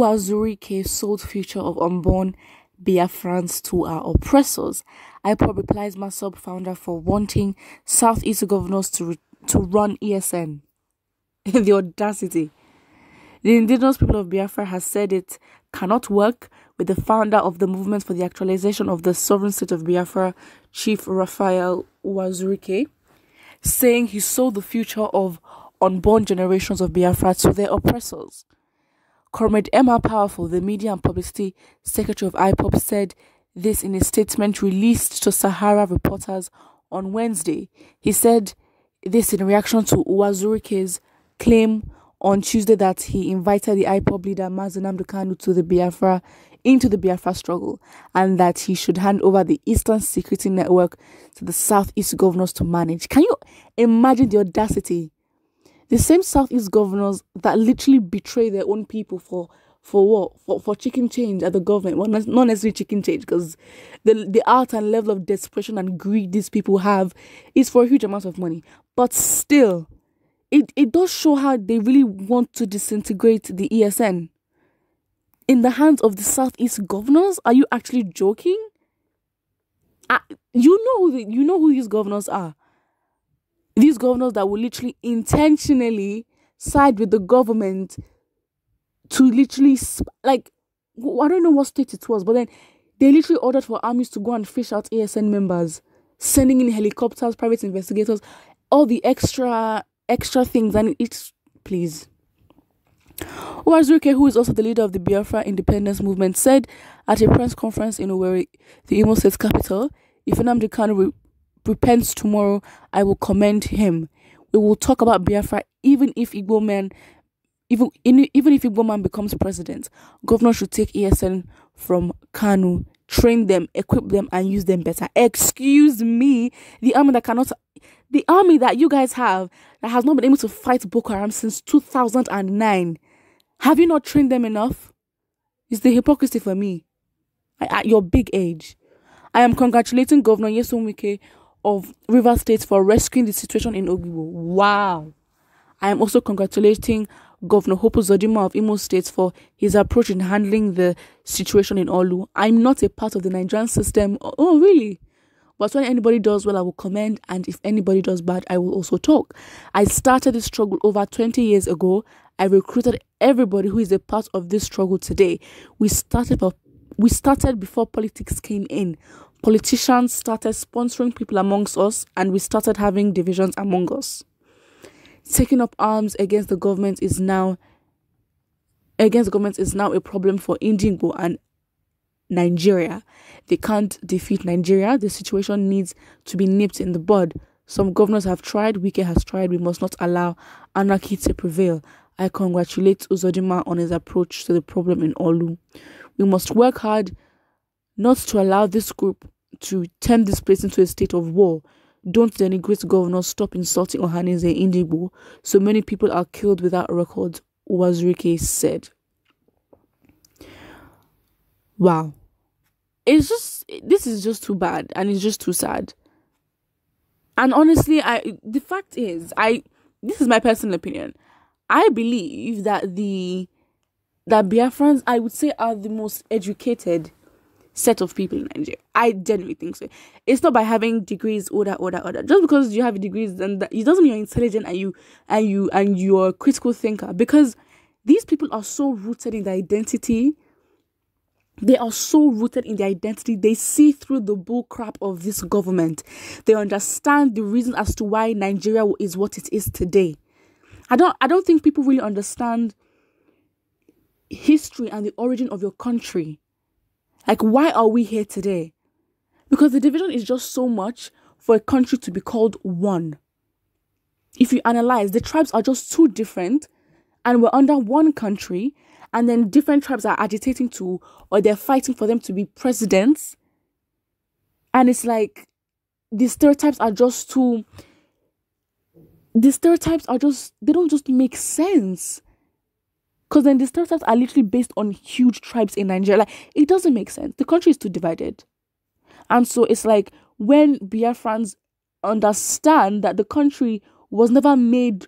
Uwazurike sold future of unborn Biafrans to our oppressors. IPOB replies Masop founder for wanting Southeast governors to run ESN. The audacity. The indigenous people of Biafra has said it cannot work with the founder of the movement for the actualization of the sovereign state of Biafra, Chief Raphael Uwazurike, saying he sold the future of unborn generations of Biafra to their oppressors. Comrade Emma Powerful, the media and publicity secretary of IPOB, said this in a statement released to Sahara reporters on Wednesday. He said this in reaction to Uwazurike's claim on Tuesday that he invited the IPOB leader Mazi Nnamdi Kanu into the Biafra struggle, and that he should hand over the Eastern Security Network to the Southeast governors to manage. Can you imagine the audacity? The same Southeast governors that literally betray their own people for what? For chicken change at the government. Well, not necessarily chicken change, because the art and level of desperation and greed these people have is for a huge amount of money. But still, it does show how they really want to disintegrate the ESN in the hands of the Southeast governors. Are you actually joking? You know who these governors are. These governors that will literally intentionally side with the government to literally, like, I don't know what state it was, but then they literally ordered for armies to go and fish out ESN members, sending in helicopters, private investigators, all the extra things, and it's, please. Uwazurike, who is also the leader of the Biafra independence movement, said at a press conference in Owerri, the Imo State capital, if Nnamdi Kanu repents tomorrow, I will commend him. We will talk about Biafra even if Igbo man becomes president. Governor should take ESN from Kanu, train them, equip them, and use them better. Excuse me, the army that you guys have that has not been able to fight Boko Haram since 2009. Have you not trained them enough? It's the hypocrisy for me. At your big age, I am congratulating Governor Ś⁰Ŕś of Rivers State for rescuing the situation in Ogigbo. Wow. I am also congratulating Governor Hope Uzodinma of Imo State for his approach in handling the situation in Olu. I'm not a part of the Nigerian system. Oh, really? But when anybody does well, I will commend, and if anybody does bad, I will also talk. I started this struggle over 20 years ago. I recruited everybody who is a part of this struggle today. We started before politics came in. Politicians started sponsoring people amongst us, and we started having divisions among us. Taking up arms against the government is now a problem for Igbo and Nigeria. They can't defeat Nigeria. The situation needs to be nipped in the bud. Some governors have tried, Wike has tried. We must not allow anarchy to prevail. I congratulate Uzodinma on his approach to the problem in Olu. We must work hard not to allow this group to turn this place into a state of war. Don't denigrate governors. Stop insulting Ohaneze in Igbo. So many people are killed without records, Uwazurike said. Wow. This is just too bad, and it's just too sad. And honestly, this is my personal opinion. I believe that that Biafrans, I would say, are the most educated set of people in Nigeria. I genuinely think so. It's not by having degrees, order. Just because you have degrees, then it doesn't mean you're intelligent and you're a critical thinker. Because these people are so rooted in their identity. They are so rooted in their identity. They see through the bull crap of this government. They understand the reason as to why Nigeria is what it is today. I don't think people really understand history and the origin of your country. Like, why are we here today? Because the division is just so much for a country to be called one. If you analyze, the tribes are just too different, and we're under one country, and then different tribes are agitating to, or they're fighting for them to be presidents. And it's like, the stereotypes are just, they don't just make sense. Because then the stereotypes are literally based on huge tribes in Nigeria. Like, it doesn't make sense. The country is too divided. And so it's like, when Biafrans understand that the country was never made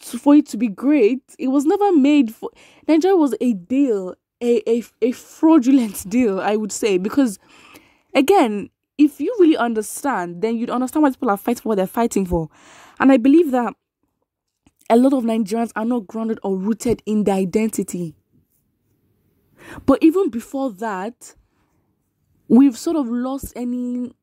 for it to be great. It was never made for... Nigeria was a deal. a fraudulent deal, I would say, because again, if you really understand, then you'd understand why people are fighting for what they're fighting for. And I believe that a lot of Nigerians are not grounded or rooted in their identity. But even before that, we've sort of lost any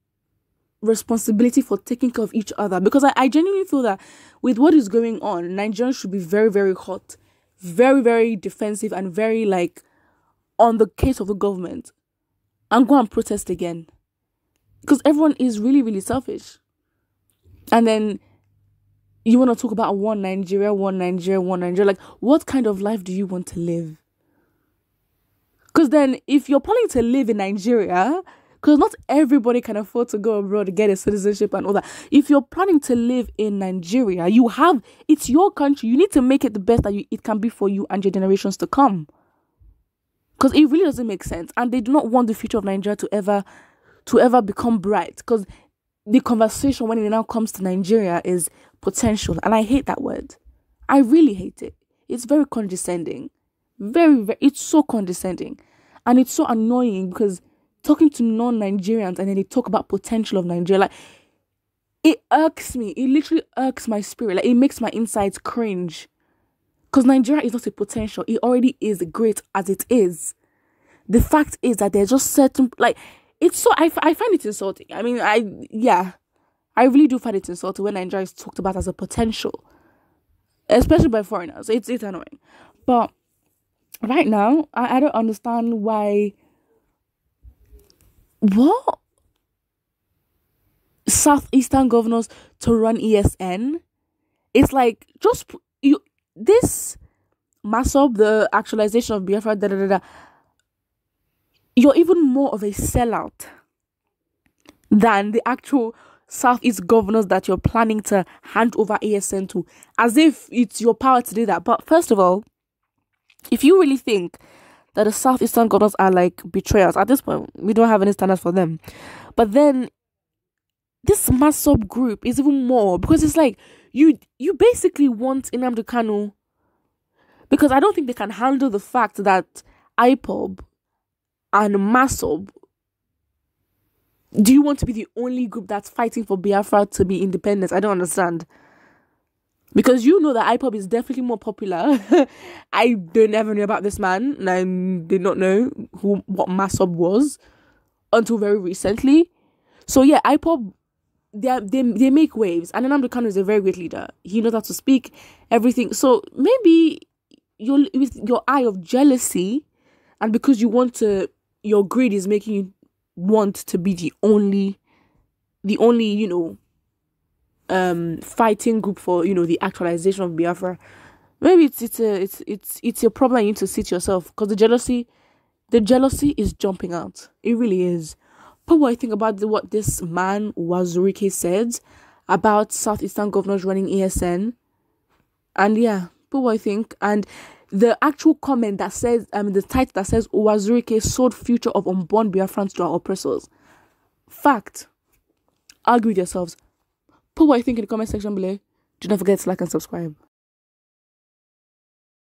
responsibility for taking care of each other. Because I genuinely feel that with what is going on, Nigerians should be very, very hot, very, very defensive, and very like on the case of the government, and go and protest again. Because everyone is really, really selfish. And then you want to talk about one Nigeria, one Nigeria, one Nigeria. Like, what kind of life do you want to live? Because then if you're planning to live in Nigeria, because not everybody can afford to go abroad to get a citizenship and all that. If you're planning to live in Nigeria, it's your country. You need to make it the best that it can be for you and your generations to come. Because it really doesn't make sense. And they do not want the future of Nigeria to ever become bright. Because the conversation when it now comes to Nigeria is potential. And I hate that word. I really hate it. It's very condescending. Very, very, it's so condescending. And it's so annoying because talking to non-Nigerians and then they talk about potential of Nigeria, like, it irks me. It literally irks my spirit. Like, it makes my insides cringe. Because Nigeria is not a potential. It already is great as it is. The fact is that there's just certain, like, it's so, I find it insulting. I mean, I really do find it insulting when Nigeria is talked about as a potential. Especially by foreigners. It's annoying. But right now, I don't understand why. What? Southeastern governors to run ESN? It's like, just, this masob, the actualization of Biafra, you're even more of a sellout than the actual Southeast governors that you're planning to hand over ESN to, as if it's your power to do that. But first of all, if you really think that the Southeastern governors are like betrayers, at this point, we don't have any standards for them. But then, this masob group is even more, because it's like, you basically want Nnamdi Kanu, because I don't think they can handle the fact that IPOB and masob, do you want to be the only group that's fighting for Biafra to be independent? I don't understand. Because you know that IPOB is definitely more popular. I don't ever know about this man, and I did not know what masob was until very recently. So yeah, IPOB, they make waves, and Nnamdi Kanu is a very great leader. He knows how to speak, everything. So maybe with your eye of jealousy, and because your greed is making you want to be the only fighting group for the actualization of Biafra. Maybe it's your problem. You need to sit yourself, because the jealousy is jumping out. It really is. But what I think about what this man Uwazurike said about Southeastern governors running ESN, and yeah, but what I think, and the actual comment that says, the title that says Uwazurike sold future of unborn Biafrans to our oppressors. Fact. Argue with yourselves. Put what you think in the comment section below. Do not forget to like and subscribe.